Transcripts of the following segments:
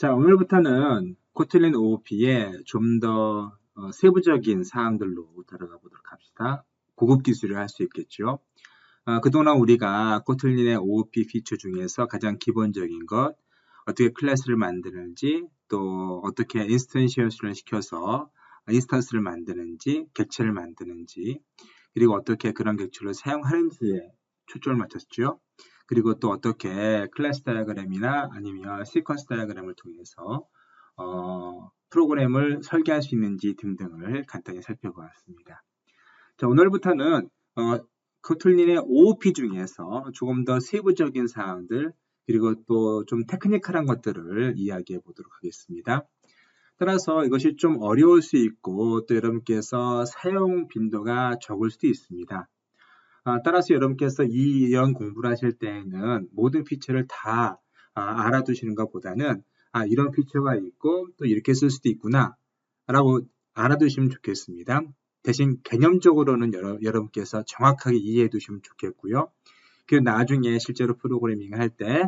자, 오늘부터는 코틀린 OOP의 좀 더 세부적인 사항들로 들어가 보도록 합시다. 고급 기술을 할 수 있겠죠. 그동안 우리가 코틀린의 OOP 피처 중에서 가장 기본적인 것, 어떻게 클래스를 만드는지, 또 어떻게 인스턴시어스를 시켜서 인스턴스를 만드는지, 객체를 만드는지, 그리고 어떻게 그런 객체를 사용하는지에 초점을 맞췄죠. 그리고 또 어떻게 클래스 다이어그램이나 아니면 시퀀스 다이어그램을 통해서 프로그램을 설계할 수 있는지 등등을 간단히 살펴보았습니다. 자, 오늘부터는 코틀린의 OOP 중에서 조금 더 세부적인 사항들 그리고 또 좀 테크니컬한 것들을 이야기해 보도록 하겠습니다. 따라서 이것이 좀 어려울 수 있고 또 여러분께서 사용 빈도가 적을 수도 있습니다. 따라서 여러분께서 이런 공부를 하실 때에는 모든 피처를 다 알아두시는 것보다는 이런 피처가 있고 또 이렇게 쓸 수도 있구나 라고 알아두시면 좋겠습니다. 대신 개념적으로는 여러분께서 정확하게 이해해 두시면 좋겠고요. 그리고 나중에 실제로 프로그래밍을 할 때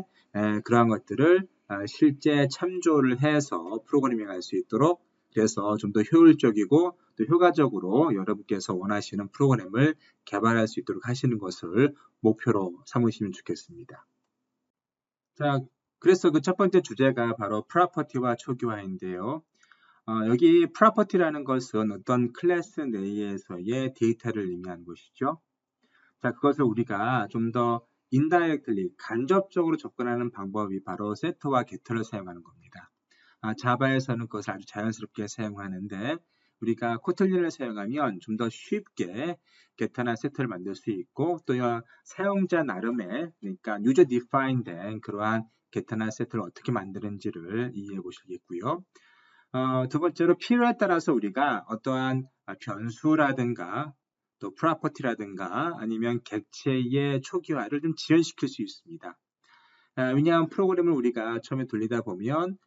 그러한 것들을 실제 참조를 해서 프로그래밍 할 수 있도록 그래서 좀 더 효율적이고 또 효과적으로 여러분께서 원하시는 프로그램을 개발할 수 있도록 하시는 것을 목표로 삼으시면 좋겠습니다. 자, 그래서 그 첫 번째 주제가 바로 프로퍼티와 초기화인데요. 여기 프로퍼티라는 것은 어떤 클래스 내에서의 데이터를 의미하는 것이죠. 자, 그것을 우리가 좀 더 indirectly, 간접적으로 접근하는 방법이 바로 set와 getter를 사용하는 겁니다. 자바에서는 그것을 아주 자연스럽게 사용하는데 우리가 코틀린을 사용하면 좀 더 쉽게 getter나 set를 만들 수 있고 또 사용자 나름의 그러니까 user defined 된 그러한 getter나 set를 어떻게 만드는지를 이해해 보시겠고요. 두 번째로 필요에 따라서 우리가 어떠한 변수라든가 또 프로퍼티라든가 아니면 객체의 초기화를 좀 지연시킬 수 있습니다. 왜냐하면 프로그램을 우리가 처음에 돌리다 보면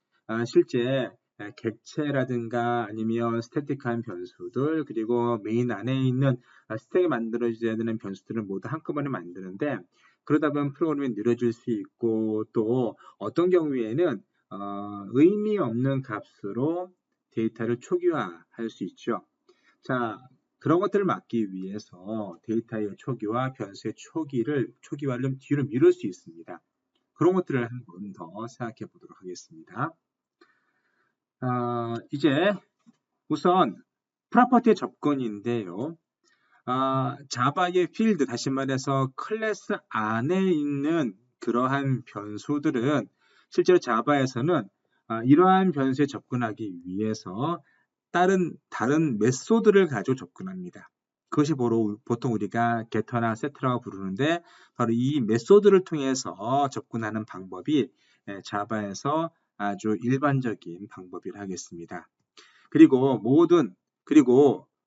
실제 객체라든가 아니면 스태틱한 변수들 그리고 메인 안에 있는 스택에 만들어져야 되는 변수들을 모두 한꺼번에 만드는데 그러다 보면 프로그램이 느려질 수 있고 또 어떤 경우에는 의미 없는 값으로 데이터를 초기화할 수 있죠. 자, 그런 것들을 막기 위해서 데이터의 초기화, 변수의 초기화를 좀 뒤로 미룰 수 있습니다. 그런 것들을 한 번 더 생각해 보도록 하겠습니다. 이제 우선 프로퍼티의 접근인데요. 자바의 필드, 다시 말해서 클래스 안에 있는 그러한 변수들은 실제로 자바에서는 이러한 변수에 접근하기 위해서 다른 메소드를 가지고 접근합니다. 그것이 보통 우리가 getter나 set라고 부르는데 바로 이 메소드를 통해서 접근하는 방법이 자바에서 아주 일반적인 방법이라 하겠습니다. 그리고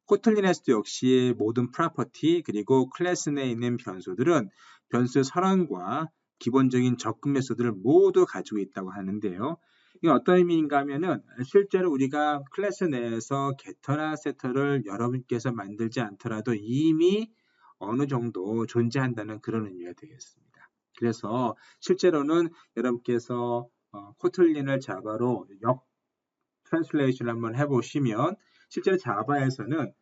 코틀린에서도 역시 모든 프로퍼티 그리고 클래스 내에 있는 변수들은 변수 선언과 기본적인 접근 메소드를 모두 가지고 있다고 하는데요. 이게 어떤 의미인가 하면은 실제로 우리가 클래스 내에서 getter나 setter를 여러분께서 만들지 않더라도 이미 어느 정도 존재한다는 그런 의미가 되겠습니다. 그래서 실제로는 여러분께서 코틀린을 자바로 트랜슬레이션을 한번 해보시면 실제로 자바에서는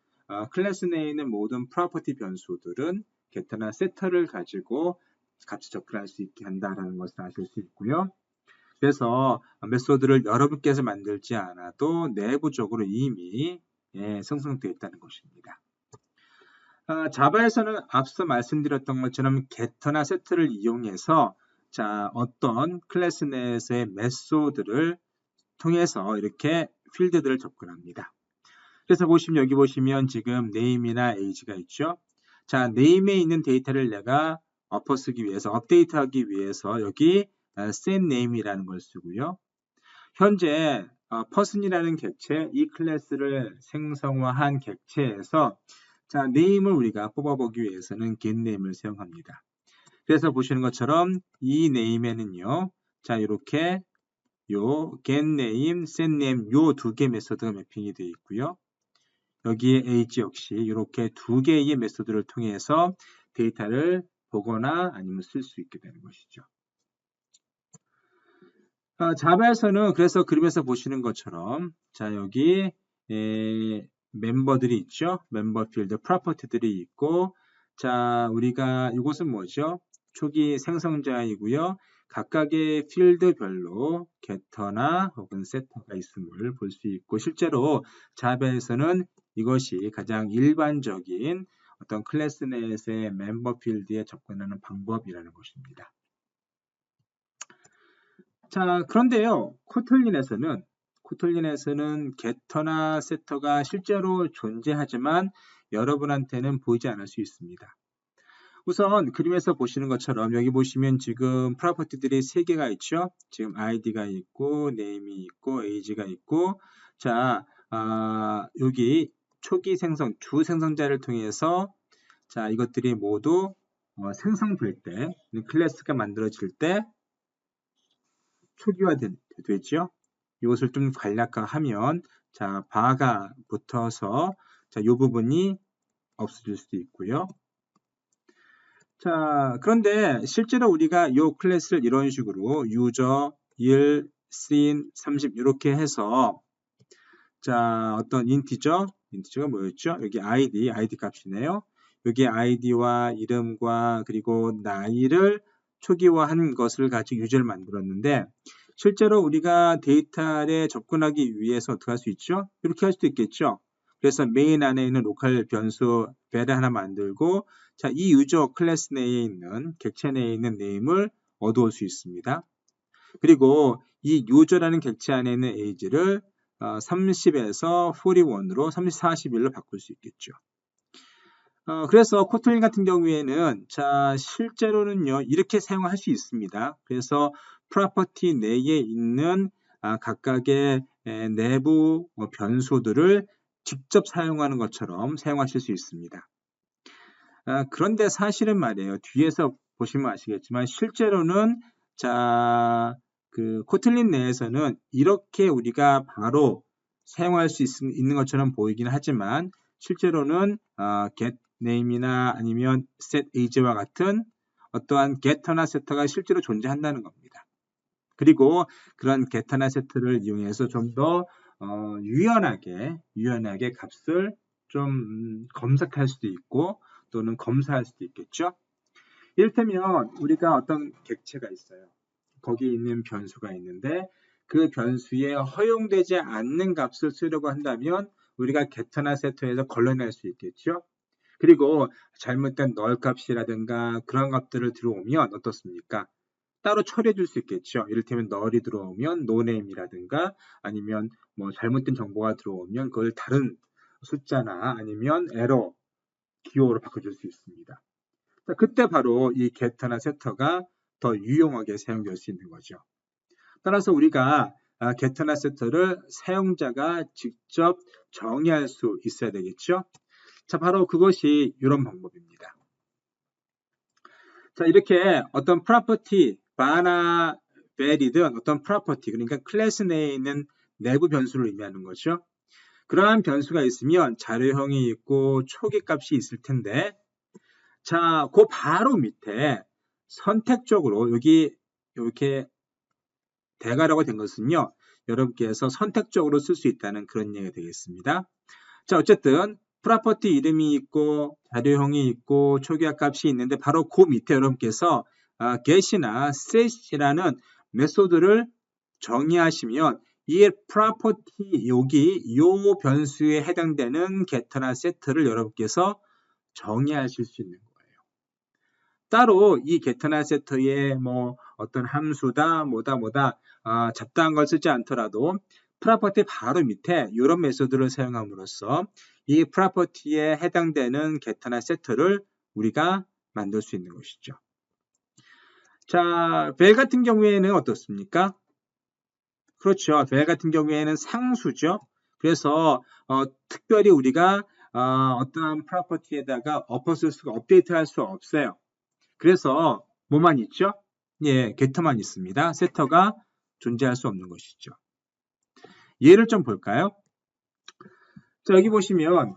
클래스 내에 있는 모든 프로퍼티 변수들은 getter나 setter를 가지고 같이 접근할 수 있게 한다는 것을 아실 수 있고요. 그래서 메소드를 여러분께서 만들지 않아도 내부적으로 이미 생성되어 있다는 것입니다. 자바에서는 앞서 말씀드렸던 것처럼 getter나 set를 이용해서 어떤 클래스 내에서의 메소드를 통해서 이렇게 필드들을 접근합니다. 그래서 여기 보시면 지금 name이나 age가 있죠. 자, name에 있는 데이터를 내가 업데이트하기 위해서 여기 set name이라는 걸 쓰고요. 현재 person이라는 객체, 이 클래스를 생성화한 객체에서 name을 우리가 뽑아보기 위해서는 getName을 사용합니다. 그래서 보시는 것처럼 이 name에는요, 이렇게 getName, setName 요 두 개 메소드가 매핑이 되어 있고요. 여기에 age 역시 이렇게 두 개의 메소드를 통해서 데이터를 보거나 아니면 쓸 수 있게 되는 것이죠. 자바에서는 그래서 그림에서 보시는 것처럼 자 여기 멤버들이 있죠. 멤버 필드 프로퍼티들이 있고 자 우리가 이것은 뭐죠? 초기 생성자이고요. 각각의 필드별로 게터나 혹은 세터가 있음을 볼 수 있고 실제로 자바에서는 이것이 가장 일반적인 어떤 클래스넷의 멤버 필드에 접근하는 방법이라는 것입니다. 자, 그런데요, 코틀린에서는 게터나 세터가 실제로 존재하지만 여러분한테는 보이지 않을 수 있습니다. 우선 그림에서 보시는 것처럼 여기 보시면 지금 프로퍼티들이 3개가 있죠. 지금 id가 있고, name이 있고, age가 있고, 자, 여기 초기 생성, 주 생성자를 통해서 자, 이것들이 모두 생성될 때, 클래스가 만들어질 때 초기화되죠. 이것을 좀 간략화하면 자 바가 붙어서 자, 이 부분이 없어질 수도 있고요. 자 그런데 실제로 우리가 이 클래스를 이런 식으로 유저 1, scene 30 이렇게 해서 자 어떤 인티저가 뭐였죠? 여기 ID 값이네요. 여기 id와 이름과 그리고 나이를 초기화한 것을 가지고 유저를 만들었는데 실제로 우리가 데이터에 접근하기 위해서 어떻게 할 수 있죠? 이렇게 할 수도 있겠죠. 그래서 메인 안에 있는 로컬 변수 벨을 하나 만들고 자, 이 유저 클래스 내에 있는 객체 내에 있는 네임을 얻어올 수 있습니다. 그리고 이 유저라는 객체 안에 있는 age를 30에서 41으로 41로 바꿀 수 있겠죠. 그래서 코틀린 같은 경우에는 자 실제로는요 이렇게 사용할 수 있습니다. 그래서 프로퍼티 내에 있는 각각의 내부 변수들을 직접 사용하는 것처럼 사용하실 수 있습니다. 그런데 사실은 말이에요. 뒤에서 보시면 아시겠지만 실제로는 자 그 코틀린 내에서는 이렇게 우리가 바로 사용할 수 있는 것처럼 보이긴 하지만 실제로는 get name이나 아니면 set age와 같은 어떠한 getter나 setter가 실제로 존재한다는 겁니다. 그리고 그런 getter나 setter를 이용해서 좀 더 유연하게 값을 좀 검색할 수도 있고 또는 검사할 수도 있겠죠. 이를테면 우리가 어떤 객체가 있어요. 거기에 있는 변수가 있는데 그 변수에 허용되지 않는 값을 쓰려고 한다면 우리가 getter나 setter에서 걸러낼 수 있겠죠. 그리고 잘못된 null 값이라든가 그런 값들을 들어오면 어떻습니까? 따로 처리해 줄 수 있겠죠. 이를테면 null이 들어오면 noname이라든가 아니면 뭐 잘못된 정보가 들어오면 그걸 다른 숫자나 아니면 에러, 기호로 바꿔줄 수 있습니다. 자, 그때 바로 이 getter나 setter가 더 유용하게 사용될 수 있는 거죠. 따라서 우리가 getter나 setter를 사용자가 직접 정의할 수 있어야 되겠죠. 자, 바로 그것이 이런 방법입니다. 자, 이렇게 어떤 프로퍼티, 바나 벨이든 어떤 프로퍼티, 그러니까 클래스 내에 있는 내부 변수를 의미하는 거죠. 그러한 변수가 있으면 자료형이 있고 초기 값이 있을 텐데 자, 그 바로 밑에 선택적으로 여기 이렇게 대괄호가 된 것은요. 여러분께서 선택적으로 쓸 수 있다는 그런 얘기가 되겠습니다. 자, 어쨌든 프로퍼티 이름이 있고 자료형이 있고 초기화 값이 있는데 바로 그 밑에 여러분께서 get이나 set이라는 메소드를 정의하시면 이 프로퍼티 여기 이 변수에 해당되는 get나 set를 여러분께서 정의하실 수 있는 거예요. 따로 이 get나 set에 뭐 어떤 함수다 뭐다 잡다한 걸 쓰지 않더라도 프로퍼티 바로 밑에 이런 메소드를 사용함으로써 이 프로퍼티에 해당되는 get나 set를 우리가 만들 수 있는 것이죠. 자, vel 같은 경우에는 어떻습니까? 그렇죠. vel 같은 경우에는 상수죠. 그래서 특별히 우리가 어떠한 프로퍼티에다가 업데이트할 수 없어요. 그래서 뭐만 있죠? 예, get만 있습니다. setter가 존재할 수 없는 것이죠. 예를 좀 볼까요? 자, 여기 보시면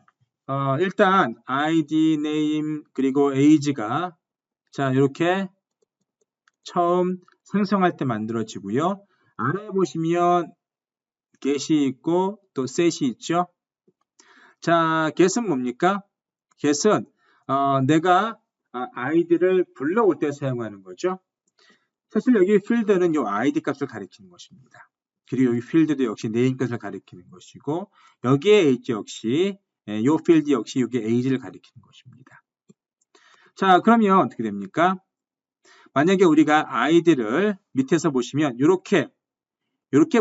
일단 id, name, 그리고 age가 자, 이렇게 처음 생성할 때 만들어지고요. 아래에 보시면 get이 있고 또 set이 있죠. 자, get은 뭡니까? get은 내가 id를 불러올 때 사용하는 거죠. 사실 여기 field는 이 id 값을 가리키는 것입니다. 그리고 여기 field도 역시 name 값을 가리키는 것이고 여기에 age 역시 이 field 역시 여기 age를 가리키는 것입니다. 자, 그러면 어떻게 됩니까? 만약에 우리가 id를 밑에서 보시면 이렇게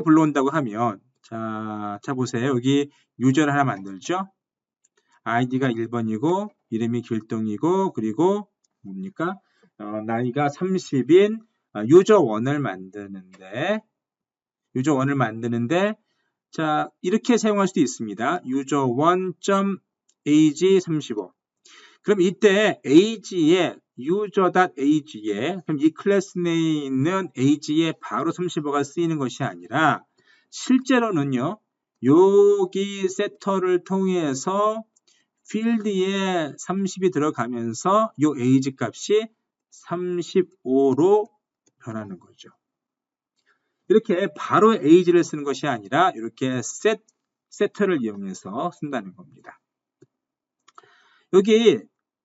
불러온다고 하면 자 보세요. 여기 유저를 하나 만들죠. id가 1번이고 이름이 길동이고 그리고 뭡니까? 나이가 30인 유저 1을 만드는데 자 이렇게 사용할 수도 있습니다. 유저 1.age 35 그럼 이때 age에 user.age에 그럼 이 클래스 내에 있는 age에 바로 35가 쓰이는 것이 아니라 실제로는요. 여기 세터를 통해서 필드에 30이 들어가면서 이 age 값이 35로 변하는 거죠. 이렇게 바로 age를 쓰는 것이 아니라 이렇게 세터를 이용해서 쓴다는 겁니다. 여기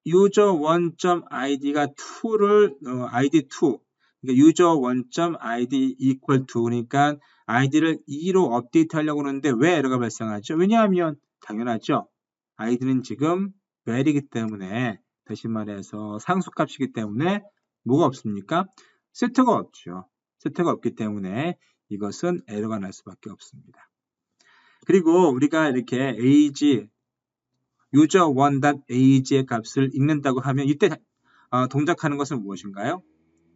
user1.id가 2를 id2 그러니까 user1.id equal to 그러니까 id를 2로 업데이트 하려고 하는데 왜 에러가 발생하죠? 왜냐하면 당연하죠. id는 지금 val이기 때문에 다시 말해서 상수값이기 때문에 뭐가 없습니까? 세트가 없죠. 세트가 없기 때문에 이것은 에러가 날 수밖에 없습니다. 그리고 우리가 이렇게 age user1.age의 값을 읽는다고 하면 이때 동작하는 것은 무엇인가요?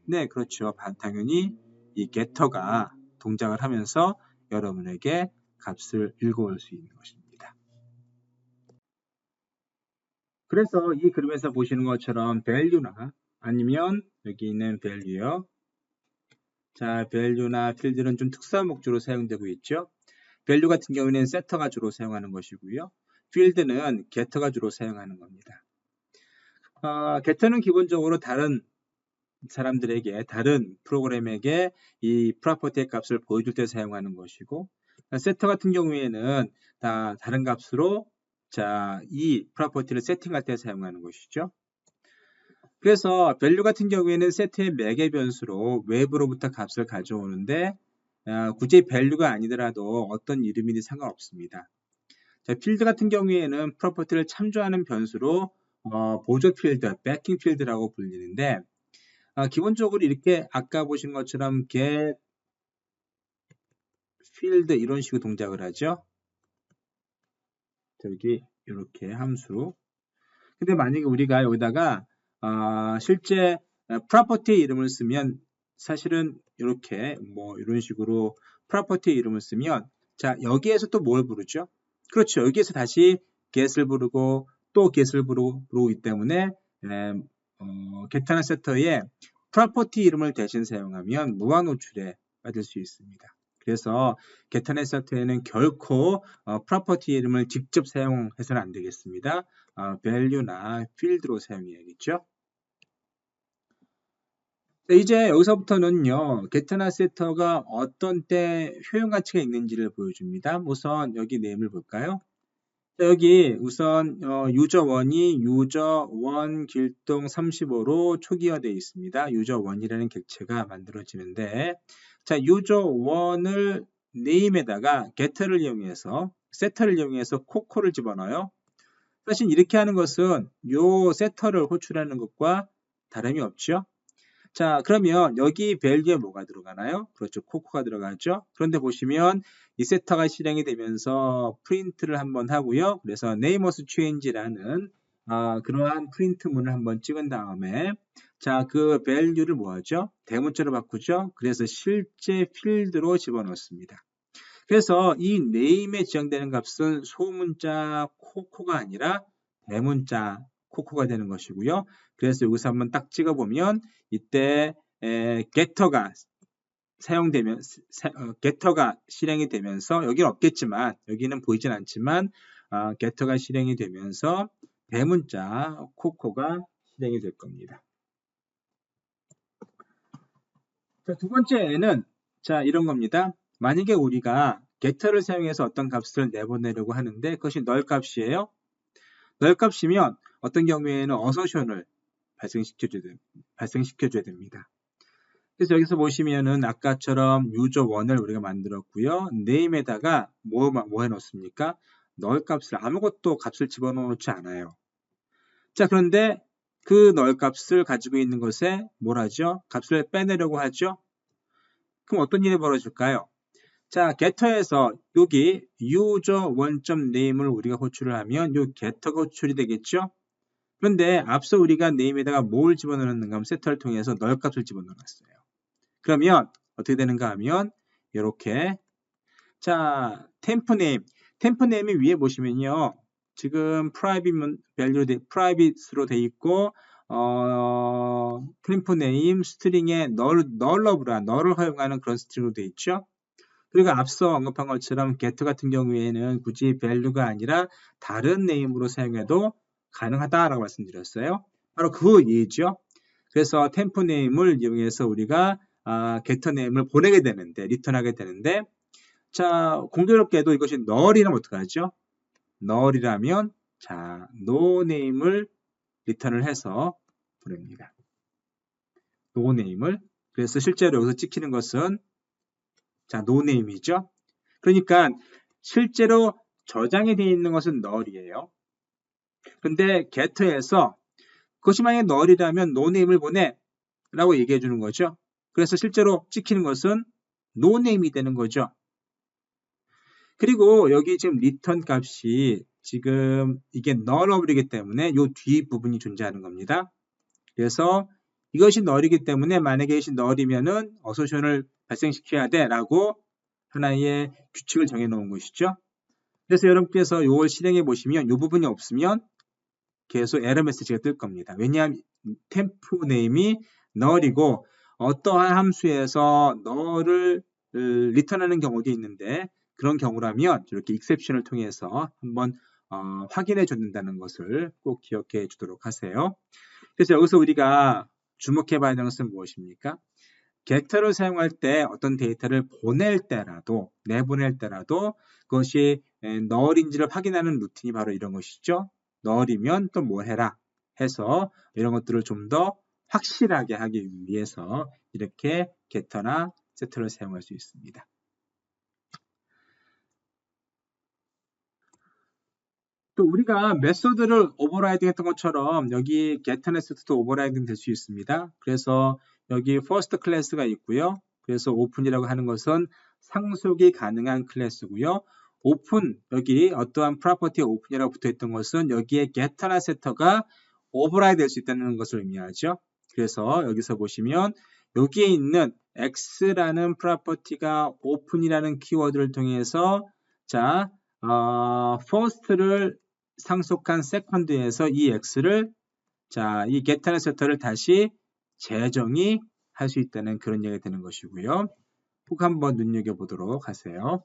네, 그렇죠. 당연히 이 getter가 동작을 하면서 여러분에게 값을 읽어올 수 있는 것입니다. 그래서 이 그림에서 보시는 것처럼 value나 아니면 여기 있는 value요. 자, value나 field는 좀 특수한 목적으로 사용되고 있죠. value 같은 경우에는 setter가 주로 사용하는 것이고요. field는 getter가 주로 사용하는 겁니다. getter는 기본적으로 다른 사람들에게 다른 프로그램에게 이 프로퍼티의 값을 보여줄 때 사용하는 것이고 세터 같은 경우에는 다른 값으로 이 프로퍼티를 세팅할 때 사용하는 것이죠. 그래서 value 같은 경우에는 세트의 매개 변수로 외부로부터 값을 가져오는데 굳이 value가 아니더라도 어떤 이름이든 상관없습니다. 자, 필드 같은 경우에는 프로퍼티를 참조하는 변수로 보조 필드, backing 필드라고 불리는데 기본적으로 이렇게 아까 보신 것처럼 get, field 이런 식으로 동작을 하죠. 여기 이렇게 함수. 근데 만약에 우리가 여기다가 실제 property 이름을 쓰면 사실은 이렇게 이런 식으로 property 이름을 쓰면 자 여기에서 또 뭘 부르죠? 그렇죠. 여기에서 다시 get을 부르고 또 get을 부르기 때문에 get하는 세터에 property 이름을 대신 사용하면 무한 노출에 빠질 수 있습니다. 그래서 get하는 세터에는 결코 property 이름을 직접 사용해서는 안 되겠습니다. value나 field로 사용해야겠죠. 이제 여기서부터는요, get나 setter가 어떤 때 효용 가치가 있는지를 보여줍니다. 우선 여기 네임을 볼까요? 여기 우선 user1이 user1 길동 35로 초기화되어 있습니다. user1이라는 객체가 만들어지는데 자 user1을 name에다가 getter를 이용해서 setter를 이용해서 코코를 집어넣어요. 사실 이렇게 하는 것은 요 setter를 호출하는 것과 다름이 없죠. 자, 그러면 여기 value에 뭐가 들어가나요? 그렇죠. 코코가 들어가죠. 그런데 보시면 이 세터가 실행이 되면서 프린트를 한번 하고요. 그래서 name was change라는 그러한 프린트문을 한번 찍은 다음에 자, 그 value를 뭐하죠? 대문자로 바꾸죠. 그래서 실제 필드로 집어넣습니다. 그래서 이 name에 지정되는 값은 소문자 코코가 아니라 대문자 코코가 되는 것이고요. 그래서 여기서 한번 딱 찍어보면 이때 getter가 사용되면 getter가 실행이 되면서 여기는 없겠지만 여기는 보이진 않지만 getter가 실행이 되면서 대문자 코코가 실행이 될 겁니다. 자, 두 번째는 자, 이런 겁니다. 만약에 우리가 getter를 사용해서 어떤 값을 내보내려고 하는데 그것이 null 값이에요. null 값이면 어떤 경우에는 어서션을 발생시켜줘야 됩니다. 그래서 여기서 보시면은 아까처럼 user1을 우리가 만들었고요. name에다가 뭐 해놓습니까? null 값을 아무것도 값을 집어넣지 않아요. 자, 그런데 그 null 값을 가지고 있는 것에 뭘 하죠? 값을 빼내려고 하죠? 그럼 어떤 일이 벌어질까요? 자, getter에서 여기 user1.name을 우리가 호출을 하면 요 getter가 호출이 되겠죠? 그런데 앞서 우리가 name에다가 뭘 집어넣는가 하면 setter를 통해서 null 값을 집어넣었어요. 그러면 어떻게 되는가 하면 이렇게 자, temp name이 위에 보시면요. 지금 private로 돼 있고 temp name 스트링에 null을 허용하는 그런 스트링으로 돼 있죠. 그리고 앞서 언급한 것처럼 get 같은 경우에는 굳이 value가 아니라 다른 name으로 사용해도 가능하다라고 말씀드렸어요. 바로 그 예죠. 그래서 temp name을 이용해서 우리가 getter name을 보내게 되는데, return하게 되는데, 자, 공교롭게도 이것이 null이라면 어떡하죠? null이라면, 자, no name을 return을 해서 보냅니다. no name을. 그래서 실제로 여기서 찍히는 것은, 자, no name이죠? 그러니까, 실제로 저장이 되어 있는 것은 null이에요. 근데 getter에서 그것이 만약에 null이라면 no name을 보내 라고 얘기해 주는 거죠. 그래서 실제로 찍히는 것은 no name이 되는 거죠. 그리고 여기 지금 return 값이 지금 이게 null이기 때문에 이 뒤 부분이 존재하는 겁니다. 그래서 이것이 null이기 때문에 만약에 이것이 null이면은 어소션을 발생시켜야 돼 라고 하나의 규칙을 정해 놓은 것이죠. 그래서 여러분께서 이걸 실행해 보시면 이 부분이 없으면 계속 에러 메시지가 뜰 겁니다. 왜냐하면 temp name이 null이고 어떠한 함수에서 null을 리턴하는 경우도 있는데 그런 경우라면 이렇게 exception을 통해서 한번 확인해 준다는 것을 꼭 기억해 주도록 하세요. 그래서 여기서 우리가 주목해 봐야 되는 것은 무엇입니까? getter를 사용할 때 어떤 데이터를 보낼 때라도 내보낼 때라도 그것이 null인지를 확인하는 루틴이 바로 이런 것이죠. null이면 또 뭐 해라 해서 이런 것들을 좀 더 확실하게 하기 위해서 이렇게 getter나 setter를 사용할 수 있습니다. 또 우리가 메소드를 오버라이딩 했던 것처럼 여기 getter나 setter도 오버라이딩 될 수 있습니다. 그래서 여기 first 클래스가 있고요. 그래서 open이라고 하는 것은 상속이 가능한 클래스고요. open 여기 어떠한 프로퍼티에 open이라고 붙어있던 것은 여기에 getter나 setter가 오버라이드 될 수 있다는 것을 의미하죠. 그래서 여기서 보시면 여기에 있는 x라는 프로퍼티가 open이라는 키워드를 통해서 자 first를 상속한 second에서 이 x를 자 이 getter나 setter를 다시 재정의 할 수 있다는 그런 얘기가 되는 것이고요. 꼭 한번 눈여겨보도록 하세요.